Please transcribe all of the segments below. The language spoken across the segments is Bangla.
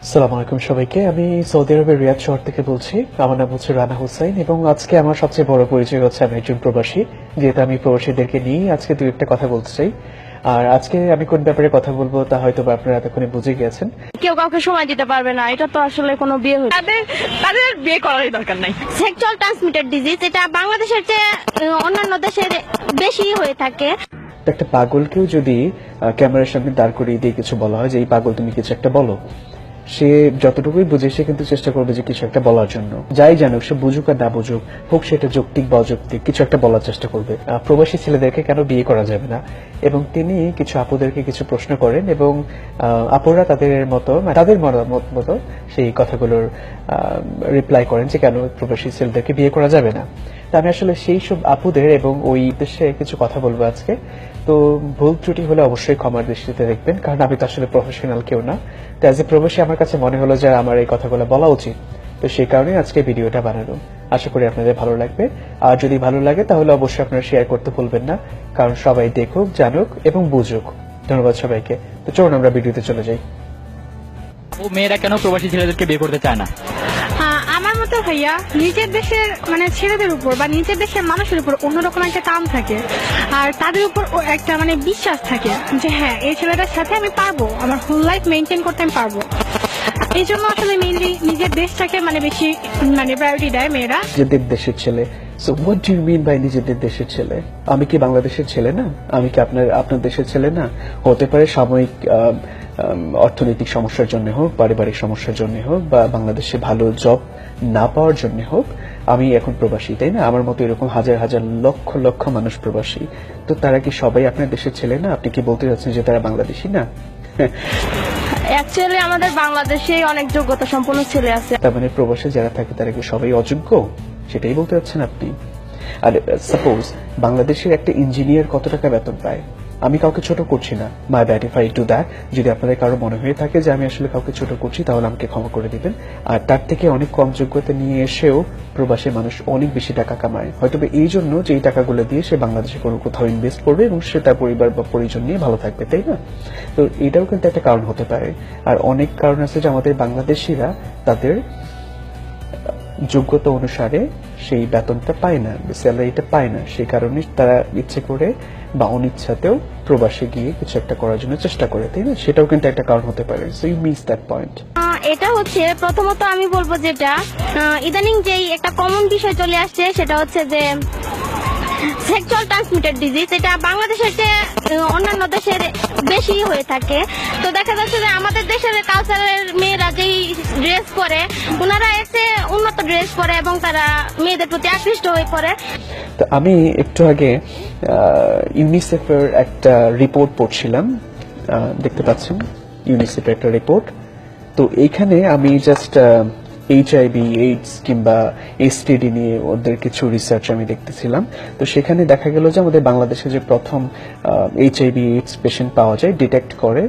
আসসালামু আলাইকুম সবাইকে। আমি সৌদি আরবের রিয়াদ শহর থেকে বলছি। আমার নাম হচ্ছে রানা হুসাইন এবং আজকে আমার সবচেয়ে বড় পরিচয় হচ্ছে আমি একজন প্রবাসী। যেহেতু আমি প্রবাসীদেরকে নিয়ে আজকে দুই একটা কথা বলতে চাই। আর আজকে আমি কোন ব্যাপারে কথা বলবো তা হয়তো আপনারা এতক্ষণে বুঝে গিয়েছেন। কেউ কাউকে সময় দিতে পারবে না, এটা তো আসলে কোনো বিয়ে হচ্ছে তাদের বিয়ে করারই দরকার নাই। সেক্সুয়াল ট্রান্সমিটেড ডিজিজ এটা বাংলাদেশের চেয়ে অন্যান্য দেশের বেশি হয়ে থাকে। একটা পাগলকেও যদি ক্যামেরার সামনে দাঁড় করিয়ে দিয়ে কিছু বলা হয় যে এই পাগল তুমি কিছু একটা বলো, সে যতটুকুই বুঝে সে কিন্তু চেষ্টা করবে যে কিছু একটা বলার জন্য। যাই জানুক, সে বুঝুক আর না বুঝুক, হোক সেটা যৌক্তিক বা অযৌক্তিক, কিছু একটা বলার চেষ্টা করবে। প্রবাসী ছেলেদেরকে কেন বিয়ে করা যাবে না, এবং তিনি কিছু আপুদেরকে কিছু প্রশ্ন করেন এবং আপুরা তাদের মতো তাদের মত মতো সেই কথাগুলোর রিপ্লাই করেন যে কেন প্রবাসী ছেলেদেরকে বিয়ে করা যাবে না। তা আমি আসলে সেই সব আপুদের এবং ওই উদ্দেশ্যে কিছু কথা বলবো আজকে। তো ভুল ত্রুটি হলে অবশ্যই ক্ষমার দৃষ্টিতে দেখবেন, কারণ আমি তো আসলে প্রফেশনাল কেউ না। তো অ্যাজ এ প্রবাসী আমার কাছে মনে হলো যে আমার এই কথাগুলো বলা উচিত, তো সেই কারণে আজকে ভিডিওটা বানানো। আশা করি আপনাদের ভালো লাগবে, আর যদি ভালো লাগে তাহলে অবশ্যই আপনারা শেয়ার করতে ভুলবেন না, কারণ সবাই দেখুক, জানুক এবং বুঝুক। ধন্যবাদ সবাইকে। তো চলুন আমরা ভিডিওতে চলে যাই। ও মেয়েরা কেন প্রবাসী ছেলেদেরকে বিয়ে করতে চায় না? আমার মতে ভাইয়া নিজের দেশের মানে ছেলেদের উপর বা নিজের দেশের মানুষের উপর অন্যরকম একটা টান থাকে, আর তাদের উপর একটা মানে বিশ্বাস থাকে যে হ্যাঁ এই ছেলেটার সাথে আমি পারবো, আমার ফুল লাইফ মেনটেন করতে আমি পারবো। এই জন্য আসলে মেইনলি নিজের দেশটাকে মানে বেশি মানে প্রায়োরিটি দেয় মেয়েরা। নিজেদের দেশের ছেলে, so what do you mean by নিজেদের দেশের ছেলে? আমি কি বাংলাদেশের ছেলে না? আমি কি আপনার দেশের ছেলে না? হতে পারে সাময়িক অর্থনৈতিক সমস্যার জন্য হোক, পারিবারিক সমস্যার জন্য হোক, বা বাংলাদেশে ভালো জব না পাওয়ার জন্য হোক, আমি এখন প্রবাসী, তাই না? আমার মতো এরকম হাজার হাজার লক্ষ লক্ষ মানুষ প্রবাসী। তো তারা কি সবাই আপনার দেশের ছেলে না? আপনি কি বলতে চাচ্ছেন যে তারা বাংলাদেশী না? অ্যাকচুয়ালি আমাদের বাংলাদেশে অনেক যোগ্যতা সম্পন্ন ছেলে আছে। তার মানে প্রবাসে যারা থাকে তারা কি সবাই অযোগ্য? সেটাই বলতে চাচ্ছেন আপনি? আর সাপোজ বাংলাদেশের একটা ইঞ্জিনিয়ার কত টাকা বেতন পায়? আমি কাউকে ছোট করছি না, my bad if I do that. যদি আপনাদের কারো মনে হয়ে থাকে যে আমি আসলে কাউকে ছোট করছি, তাহলে আমাকে ক্ষমা করে দিবেন। আর তার থেকে অনেক কম যোগ্যতা নিয়ে এসেও প্রবাসী মানুষ অনেক বেশি টাকা কামায়, হয়তো এই জন্য যে এই টাকাগুলো দিয়ে সে বাংলাদেশে কোনো কোথাও ইনভেস্ট করবে এবং সে তার পরিবার বা পরিজন নিয়ে ভালো থাকবে, তাই না? তো এটাও কিন্তু একটা কারণ হতে পারে। আর অনেক কারণ আছে যে আমাদের বাংলাদেশিরা তাদের যোগ্যতা অনুসারে সেই বেতনটা পায় না, স্যালারিটা পায় না। সেই কারণে তারা ইচ্ছে করে বা অনিচ্ছাতেও প্রবাসে গিয়ে কিছু একটা করার জন্য চেষ্টা করে, তাই না? সেটাও কিন্তু একটা কারণ হতে পারে। So you miss that point. এটা হচ্ছে প্রথমত আমি বলবো যেটা ইদানিং যেই একটা কমন বিষয় চলে আসছে, সেটা হচ্ছে যে সেক্সুয়াল ট্রান্সমিটেড ডিজিজ এটা বাংলাদেশের চেয়ে অন্যান্য দেশের বেশি হয়ে থাকে। তো দেখা যাচ্ছে যে আমাদের দেশের কালচারের মেয়েরা যেই ড্রেস পরে, ওনারা এসে উন্নত ড্রেস পরে এবং তারা মেয়েদের প্রতি আকৃষ্ট হয়ে পড়ে। তো আমি একটু আগে ইউনিসেফের একটা রিপোর্ট পড়ছিলাম, দেখতে পাচ্ছেন ইউনিসেফের একটা রিপোর্ট। তো এইখানে আমি জাস্ট এইচআইভি, এইডস কিংবা এসটিডি নিয়ে ওদের কিছু রিসার্চ আমি দেখতেছিলাম। তো সেখানে দেখা গেল যে আমাদের বাংলাদেশে যে প্রথম এইচআইভি এইডস পেশেন্ট পাওয়া যায়, ডিটেক্ট করে,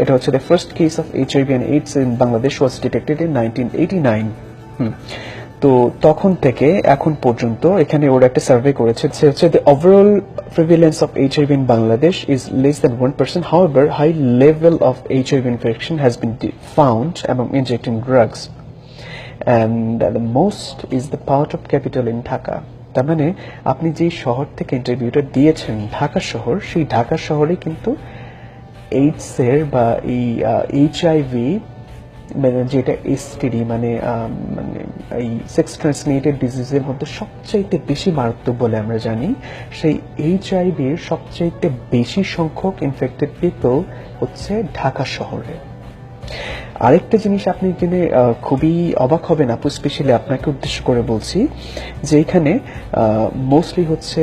এটা হচ্ছে the first case of HIV and AIDS in Bangladesh was detected in 1989। তো তখন থেকে এখন পর্যন্ত এখানে ওরা একটা সার্ভে করেছে, হচ্ছে the overall prevalence of HIV in Bangladesh is less than 1%. However, high level of HIV infection has been found among injecting drugs, and the most is the part of capital in Dhaka. তার মানে আপনি যে শহর থেকে ইন্টারভিউটা দিয়েছেন, ঢাকা শহর, সেই ঢাকা শহরে কিন্তু এইডস এর বা এই HIV মানে যেটা এসটিডি মানে এই সেক্স ট্রান্সমিটেড ডিজিজের মধ্যে সবচাইতে বেশি মারাত্মক বলে আমরা জানি, সেই এইচআইভির সবচাইতে বেশি সংখ্যক ইনফেক্টেড পিপল হচ্ছে ঢাকা শহরে। আরেকটা জিনিস আপনি এখানে খুবই অবাক হবেন আপু, স্পেশালি আপনাকে উদ্দেশ্য করে বলছি, যে এখানে মোস্টলি হচ্ছে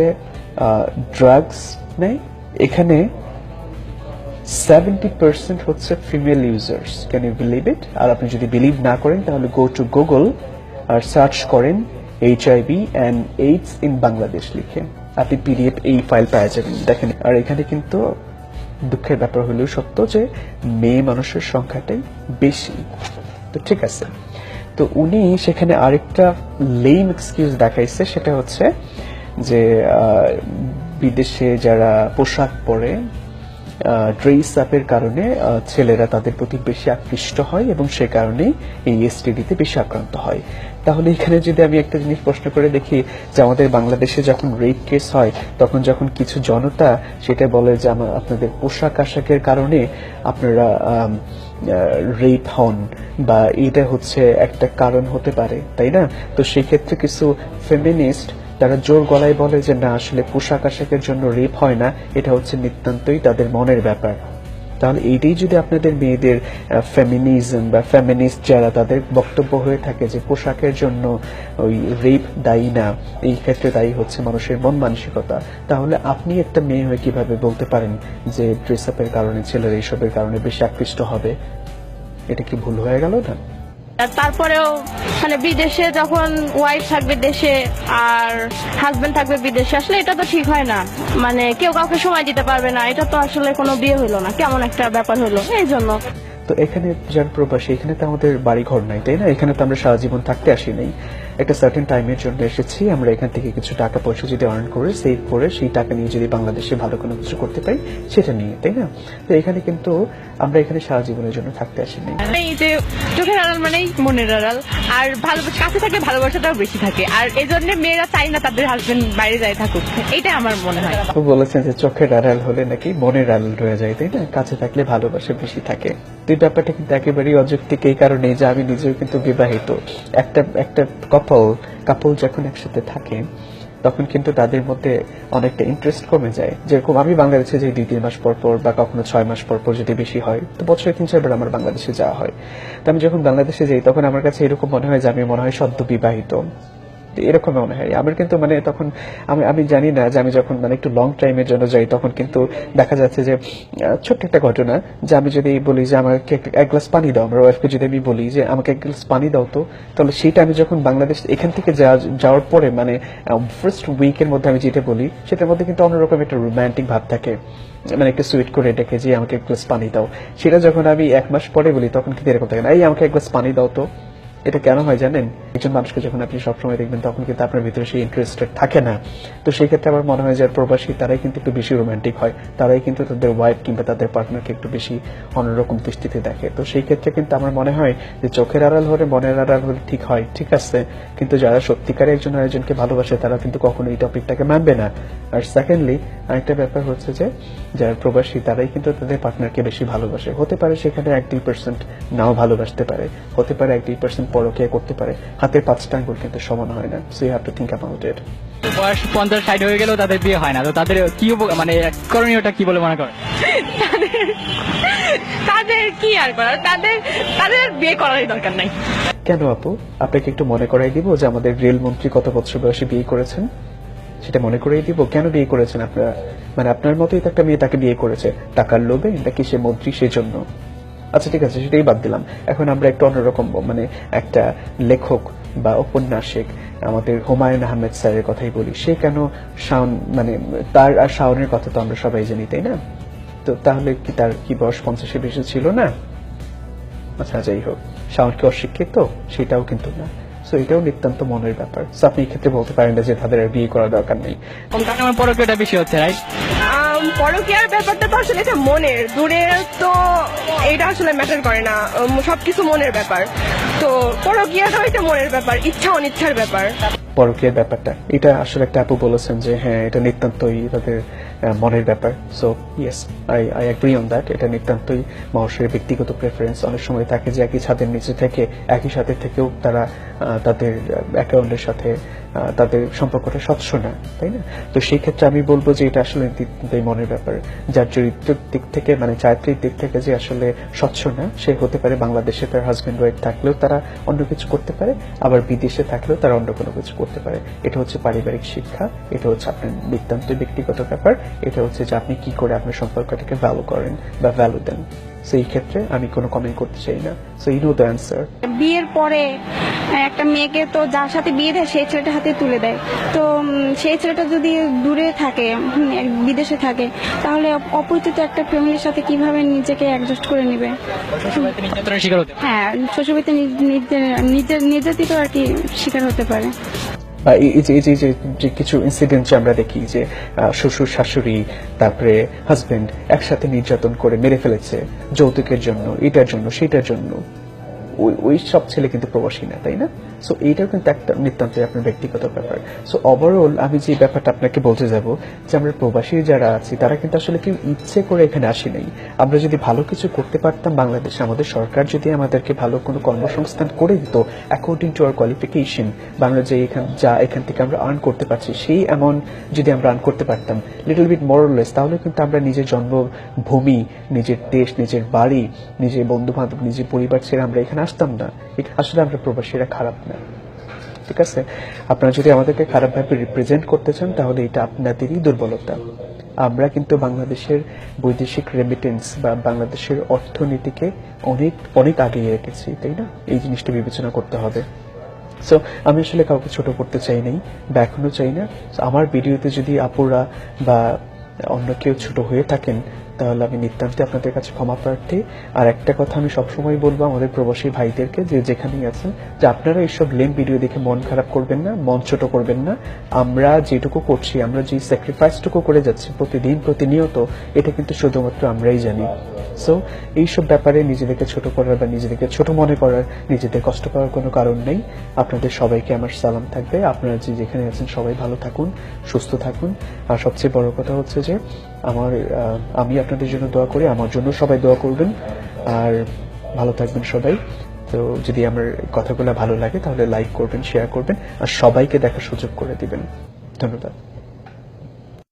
ড্রাগস নেয়। এখানে 70% হচ্ছে female users. Can you believe it? আর আপনি যদি বিলিভ না করেন তাহলে গো টু গুগল আর সার্চ করেন HIV and AIDS in Bangladesh লিখে, আপনি পিডিএফ এই ফাইল পাওয়া যাবেন, দেখেন। আর এখানে কিন্তু দুঃখের ব্যাপার হলেও সত্য যে মেয়ে মানুষের সংখ্যাটাই বেশি। তো ঠিক আছে, তো উনি সেখানে আরেকটা লেম এক্সকিউজ দেখাইছে, সেটা হচ্ছে যে বিদেশে যারা পোশাক পরে ড্রেস আপের কারণে ছেলেরা তাদের প্রতি বেশি আকৃষ্ট হয় এবং সে কারণেই এই এসটিডিতে বেশি আক্রান্ত হয়। তাহলে এখানে যদি আমি একটা জিনিস প্রশ্ন করে দেখি যে আমাদের বাংলাদেশে যখন রেপ কেস হয় তখন যখন কিছু জনতা সেটা বলে যে আপনাদের পোশাক আশাকের কারণে আপনারা রেপ হন বা এটা হচ্ছে একটা কারণ হতে পারে, তাই না? তো সেই ক্ষেত্রে কিছু ফেমিনিস্ট তারা জোর গলায় বলে যে না, আসলে পোশাক আশাকের জন্য রেপ হয় না, এটা হচ্ছে নিতান্তই তাদের মনের ব্যাপার। তাহলে এইটাই যদি আপনাদের মেয়েদের ফেমিনিজম বা ফেমিনিস্ট যারা তাদের বক্তব্য হয়ে থাকে যে পোশাকের জন্য ওই রেপ দায়ী না, এই ক্ষেত্রে দায়ী হচ্ছে মানুষের মন মানসিকতা, তাহলে আপনি একটা মেয়ে হয়ে কিভাবে বলতে পারেন যে ড্রেস আপের কারণে ছেলেরা এইসবের কারণে বেশি আকৃষ্ট হবে? এটা কি ভুল হয়ে গেল না? আর তারপরেও মানে বিদেশে যখন ওয়াইফ থাকবে দেশে আর হাজবেন্ড থাকবে বিদেশে, আসলে এটা তো ঠিক হয় না। মানে কেউ কাউকে সময় দিতে পারবে না, এটা তো আসলে কোনো বিয়ে হইলো না, কেমন একটা ব্যাপার হলো এই জন্য। তো এখানে যার প্রবাসী, এখানে তো আমাদের বাড়ি ঘর নাই, তাই না? এখানে তো আমরা সারা জীবন থাকতে আসি নাই, একটা সার্টেন টাইমের জন্য এসেছি। আমরা এখান থেকে কিছু টাকা পয়সা যদি আর্ন করে সেভ করে সেই টাকা নিয়ে যদি বাংলাদেশে ভালো কোনো কিছু করতে পারি সেটা নিয়ে, তাই না? তো এখানে কিন্তু আমরা এখানে সারা জীবনের জন্য থাকতে আসি নাই। এই যে চোখের আড়াল মানেই মনের আড়াল, আর ভালোবাসা কাছে থাকলে ভালোবাসাটাও বেশি থাকে, আর এই জন্য মেয়েরা চাই না তাদের হাজবেন্ড বাইরে যায় থাকুক, এটা আমার মনে হয়। আপু বলেছেন যে চোখের আড়াল হলে নাকি মনের আড়াল রয়ে যায়, তাই না? কাছে থাকলে ভালোবাসা বেশি থাকে। তো এই ব্যাপারটা কিন্তু একেবারেই অযৌক্তিক, এই কারণে যে আমি নিজেও কিন্তু বিবাহিত। একটা কাপল যখন একসাথে থাকে তখন কিন্তু তাদের মধ্যে অনেকটা ইন্টারেস্ট কমে যায়। যেরকম আমি বাংলাদেশে যাই 2-3 মাস পর পর বা কখনো 6 মাস পর পর, যদি বেশি হয় তো বছরে 3-4 বার আমার বাংলাদেশে যাওয়া হয়। তো আমি যখন বাংলাদেশে যাই তখন আমার কাছে এরকম মনে হয় যে আমি মনে হয় সদ্য বিবাহিত, এরকম মনে হয় আমার। কিন্তু মানে তখন আমি জানি না যে আমি যখন মানে একটু লং টাইমের জন্য যাই তখন কিন্তু দেখা যাচ্ছে যে ছোট্ট একটা ঘটনা, যে আমি যদি বলি যে আমাকে এক গ্লাস পানি দাও, আমার ওয়াইফকে যদি আমি বলি যে আমাকে এক গ্লাস পানি দাও, তো তাহলে সেটা আমি যখন বাংলাদেশ এখান থেকে যাওয়ার পরে মানে ফার্স্ট উইকের মধ্যে আমি যেটা বলি সেটার মধ্যে কিন্তু অন্যরকম একটা রোমান্টিক ভাব থাকে, মানে একটা সুইট করে ডেকে যে আমাকে এক গ্লাস পানি দাও। সেটা যখন আমি 1 মাস পরে বলি তখন কিন্তু এরকম থাকে না, এই আমাকে এক গ্লাস পানি দাও। তো এটা কেন হয় জানেন? একজন মানুষকে যখন আপনি সবসময় দেখবেন তখন কিন্তু আপনার ভিতরে সেই ইন্টারেস্টেড থাকে না। তো সেই ক্ষেত্রে আমার মনে হয় যে প্রবাসী তারাই কিন্তু একটু বেশি রোমান্টিক হয়, তারাই কিন্তু তাদের ওয়াইফ কিংবা তাদের পার্টনারকে একটু বেশি অন্যরকম দৃষ্টিতে দেখে। তো সেই ক্ষেত্রে কিন্তু আমার মনে হয় যে চোখের আড়াল হলে মনের আড়াল হলে ঠিক হয়, ঠিক আছে, কিন্তু যারা সত্যিকারে একজন আরেকজনকে ভালোবাসে তারা কিন্তু কখনো এই টপিকটাকে মানবে না। আর সেকেন্ডলি আরেকটা ব্যাপার হচ্ছে যে যারা প্রবাসী তারাই কিন্তু তাদের পার্টনারকে বেশি ভালোবাসে। হতে পারে সেখানে 1-2% নাও ভালোবাসতে পারে, হতে পারে 1-2% পরকীয়া করতে পারে, হাতের 5টা আঙ্গুল কিন্তু সমান হয় না। So you have to think about it. বয়স 50-60 হয়ে গেলেও তাদের বিয়ে হয় না, তো তাদের কি মানে করণীয়টা কি বলে মনে করেন? তাদের কি আর করার, তাদের বিয়ে করারই দরকার নাই। কেন আপু? আপনাকে একটু মনে করাই দিব যে আমাদের রেলমন্ত্রী কত বছর বয়সে বিয়ে করেছেন, সেটা মনে করিয়ে দিব। কেন বিয়ে করেছেন আপনারা? মানে আপনার মতোই তো একটা মেয়ে তাকে বিয়ে করেছে, টাকার লোভে নাকি সে মন্ত্রী সেজন্য? আচ্ছা ঠিক আছে, সেটাই বাদ দিলাম। এখন আমরা একটু অন্যরকম, মানে একটা লেখক বা ঔপন্যাসিক আমাদের হুমায়ুন আহমেদ স্যারের কথাই বলি। সে কেন শাওন, মানে তার আর শাওনের কথা তো আমরা সবাই জানি, তাই না? তো তাহলে কি তার কি বয়স 50-এর বেশি ছিল না? আচ্ছা যাই হোক, শাওন কি অশিক্ষিত? সেটাও কিন্তু না। সো এটাও নিতান্ত মনের ব্যাপার। সো আপনি এই ক্ষেত্রে বলতে পারেন না যে তাদের আর বিয়ে করার দরকার নেই। আমার পরকীয়টা বেশি হচ্ছে, রাইট? পরকীয়ার ব্যাপারটা তো আসলে এটা মনের, দূরের তো এটা আসলে ম্যাটার করে না, সবকিছু মনের ব্যাপার। তো পরকীয়াটাও এটা মনের ব্যাপার, ইচ্ছা অনিচ্ছার ব্যাপার। পরকীয়ার ব্যাপারটা এটা আসলে একটা আপু বলেছেন যে হ্যাঁ এটা নিতান্তই তাদের মনের ব্যাপার। So yes, I agree on that. এটা নিতান্তই মানুষের ব্যক্তিগত প্রেফারেন্স। অনেক সময় থাকে যে একই ছাদের নিচে থেকে একই সাথে থেকেও তারা তাদের অ্যাকাউন্টের সাথে তাদের সম্পর্কটা স্বচ্ছ না, তাই না? তো সেই ক্ষেত্রে আমি বলবো যে এটা আসলে নিতান্তই মনের ব্যাপার। যার চরিত্রের দিক থেকে, মানে চারিত্রিক দিক থেকে যে আসলে স্বচ্ছ না, সে হতে পারে বাংলাদেশে তার হাজবেন্ড ওয়াইফ থাকলেও তারা অন্য কিছু করতে পারে, আবার বিদেশে থাকলেও তারা অন্য কোনো কিছু করতে পারে। এটা হচ্ছে পারিবারিক শিক্ষা, এটা হচ্ছে আপনার নিতান্তই ব্যক্তিগত ব্যাপার, এটা হচ্ছে যে আপনি কি করে আপনার সম্পর্কটাকে ভ্যালু করেন বা ভ্যালু দেন। সেই ক্ষেত্রে আমি কোনো কমেন্ট করতে চাই না। So you know the answer. বিয়ের পরে একটা মেয়েকে তো যার সাথে বিয়ে দেয় সেই ছেলেটার হাতে তুলে দেয়। তো সেই ছেলেটা যদি দূরে থাকে, বিদেশে থাকে, তাহলে অপরিচিত একটা ফ্যামিলির সাথে কিভাবে নিজেকে অ্যাডজাস্ট করে নেবে? নির্যাতনের শিকার হতে। হ্যাঁ, শ্বশুরবাড়িতে নির্যাতিত আর কি শিকার হতে পারে। বা যে কিছু ইনসিডেন্ট যে আমরা দেখি যে শ্বশুর শাশুড়ি তারপরে হাজবেন্ড একসাথে নির্যাতন করে মেরে ফেলেছে যৌতুকের জন্য, এটার জন্য সেটার জন্য, ওই সব ছেলে কিন্তু প্রবাসী না, তাই না? সো এইটাও কিন্তু একটা নিতান্ত আপনার ব্যক্তিগত ব্যাপার। সো ওভারঅল আমি যে ব্যাপারটা আপনাকে বলতে যাব যে আমরা প্রবাসী যারা আছি তারা কিন্তু আসলে কেউ ইচ্ছে করে এখানে আসি নাই। আমরা যদি ভালো কিছু করতে পারতাম বাংলাদেশে, আমাদের সরকার যদি আমাদেরকে ভালো কোনো কর্মসংস্থান করে দিত according to our qualification, Bangla যে এখান থেকে আমরা আর্ন করতে পারছি সেই অ্যামাউন্ট যদি আমরা আর্ন করতে পারতাম লিটল বিট মোরলেস, তাহলে কিন্তু আমরা নিজের জন্মভূমি, নিজের দেশ, নিজের বাড়ি, নিজের বন্ধু বান্ধব, নিজের পরিবার ছেড়ে আমরা এখানে আসতাম না। আসলে আমরা প্রবাসীরা খারাপ না, ঠিক আছে? আপনারা যদি আমাদেরকে খারাপভাবে রিপ্রেজেন্ট করতে চান তাহলে এটা আপনাদেরই দুর্বলতা। আমরা কিন্তু বাংলাদেশের বৈদেশিক রেমিটেন্স বা বাংলাদেশের অর্থনীতিকে অনেক অনেক আগিয়ে রেখেছি, তাই না? এই জিনিসটা বিবেচনা করতে হবে। সো আমি আসলে কাউকে ছোট করতে চাই নাই বা এখনো চাই না। আমার ভিডিওতে যদি আপুরা বা অন্য কেউ ছোট হয়ে থাকেন তাহলে আমি নিতান্ত আপনাদের কাছে ক্ষমা প্রার্থী। আর একটা কথা আমি সবসময় বলবো আমাদের প্রবাসী ভাইদেরকে, যে যেখানেই আছেন, যে আপনারা এইসব লেম ভিডিও দেখে মন খারাপ করবেন না, মন ছোট করবেন না। আমরা যেটুকু করছি, আমরা যে স্যাক্রিফাইসটুকু করে যাচ্ছি প্রতিদিন প্রতিনিয়ত, এটা কিন্তু শুধুমাত্র আমরাই জানি। সো এইসব ব্যাপারে নিজেদেরকে ছোট করার বা নিজেদেরকে ছোট মনে করার, নিজেদের কষ্ট পাওয়ার কোনো কারণ নেই। আপনাদের সবাইকে আমার সালাম থাকবে। আপনারা যে যেখানে আছেন সবাই ভালো থাকুন, সুস্থ থাকুন। আর সবচেয়ে বড় কথা হচ্ছে যে আমি আপনাদের জন্য দোয়া করি, আমার জন্য সবাই দোয়া করবেন। আর ভালো থাকবেন সবাই। তো যদি আমার কথাগুলো ভালো লাগে তাহলে লাইক করবেন, শেয়ার করবেন আর সবাইকে দেখার সুযোগ করে দিবেন। ধন্যবাদ।